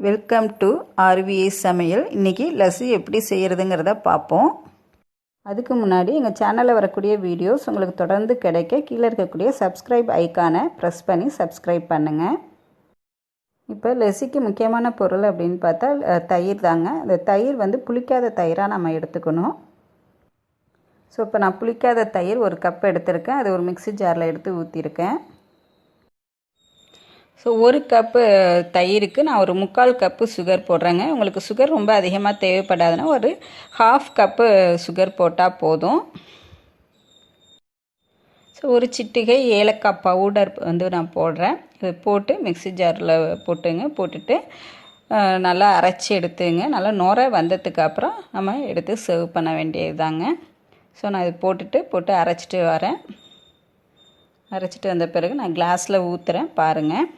Welcome to ஆர்விஏ சமையல். இன்றைக்கி லஸ்ஸி எப்படி செய்கிறதுங்கிறத பார்ப்போம். அதுக்கு முன்னாடி எங்கள் சேனலில் வரக்கூடிய வீடியோஸ் உங்களுக்கு தொடர்ந்து கிடைக்க கீழே இருக்கக்கூடிய சப்ஸ்கிரைப் ஐக்கானை ப்ரெஸ் பண்ணி சப்ஸ்கிரைப் பண்ணுங்கள். இப்போ லஸ்ஸிக்கு முக்கியமான பொருள் அப்படின்னு பார்த்தா தயிர் தாங்க. அந்த தயிர் புளிக்காத தயிராக நம்ம எடுத்துக்கணும். ஸோ இப்போ நான் புளிக்காத தயிர் ஒரு கப் எடுத்திருக்கேன். அது ஒரு மிக்ஸி ஜாரில் எடுத்து ஊற்றிருக்கேன். ஸோ ஒரு கப்பு தயிருக்கு நான் ஒரு 3/4 கப்பு சுகர் போடுறேங்க. உங்களுக்கு சுகர் ரொம்ப அதிகமாக தேவைப்படாதுன்னா ஒரு 1/2 கப்பு சுகர் போட்டால் போதும். ஸோ ஒரு சிட்டிகை ஏலக்காய் பவுடர் நான் போடுறேன். இது போட்டு மிக்ஸி ஜாரில் போட்டுட்டு நல்லா அரைச்சி எடுத்துங்க. நல்லா நுரை வந்ததுக்கு அப்புறம் நம்ம எடுத்து சர்வ் பண்ண வேண்டியது தாங்க. ஸோ நான் இது போட்டு அரைச்சிட்டு வரேன். அரைச்சிட்டு வந்த பிறகு நான் கிளாஸில் ஊற்றுறேன் பாருங்கள்.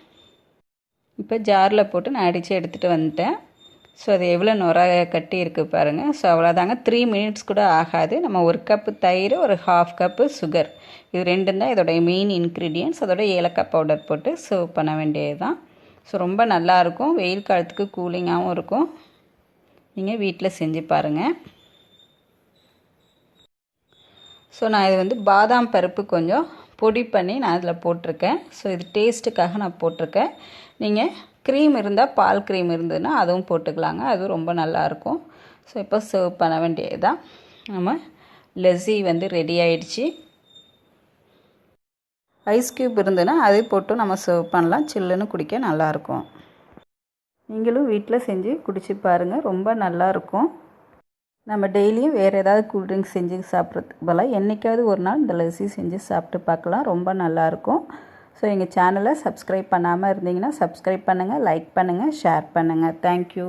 இப்போ ஜாரில் போட்டு நான் அடித்து எடுத்துகிட்டு வந்துட்டேன். ஸோ அது எவ்வளோ நுரை கட்டி இருக்குது பாருங்கள். ஸோ அவ்வளோதாங்க. 3 மினிட்ஸ் கூட ஆகாது. நம்ம ஒரு கப்பு தயிர், ஒரு 1/2 கப்பு சுகர், இது ரெண்டும் தான் இதோடைய மெயின் இன்க்ரீடியன்ட்ஸ். அதோட ஏலக்காய் பவுடர் போட்டு சர்வ் பண்ண வேண்டியது தான். ஸோ ரொம்ப நல்லாயிருக்கும். வெயில் காலத்துக்கு கூலிங்காகவும் இருக்கும். நீங்கள் வீட்டில் செஞ்சு பாருங்கள். ஸோ நான் இது பாதாம் பருப்பு கொஞ்சம் பொடி பண்ணி நான் அதில் போட்டிருக்கேன். ஸோ இது டேஸ்ட்டுக்காக நான் போட்டிருக்கேன். நீங்கள் க்ரீம் இருந்தால், பால் க்ரீம் இருந்ததுன்னா அதுவும் போட்டுக்கலாங்க. அதுவும் ரொம்ப நல்லாயிருக்கும். ஸோ இப்போ சர்வ் பண்ண வேண்டியது தான். நம்ம லஸ்ஸி ரெடி ஆயிடுச்சு. ஐஸ் க்யூப் இருந்ததுன்னா அதை போட்டு நம்ம சர்வ் பண்ணலாம். சில்லுன்னு குடிக்க நல்லாயிருக்கும். நீங்களும் வீட்டில் செஞ்சு குடிச்சு பாருங்கள். ரொம்ப நல்லாயிருக்கும். நம்ம டெய்லியும் வேறு ஏதாவது கூல்ட்ரிங்க்ஸ் செஞ்சு சாப்பிட்றதுக்கு பதிலாக என்றைக்காவது ஒரு நாள் இந்த லஸ்ஸி செஞ்சு சாப்பிட்டு பார்க்கலாம். ரொம்ப நல்லாயிருக்கும். ஸோ எங்கள் சேனலை சப்ஸ்கிரைப் பண்ணாமல் இருந்தீங்கன்னா சப்ஸ்கிரைப் பண்ணுங்கள், லைக் பண்ணுங்கள், ஷேர் பண்ணுங்கள். தேங்க்யூ.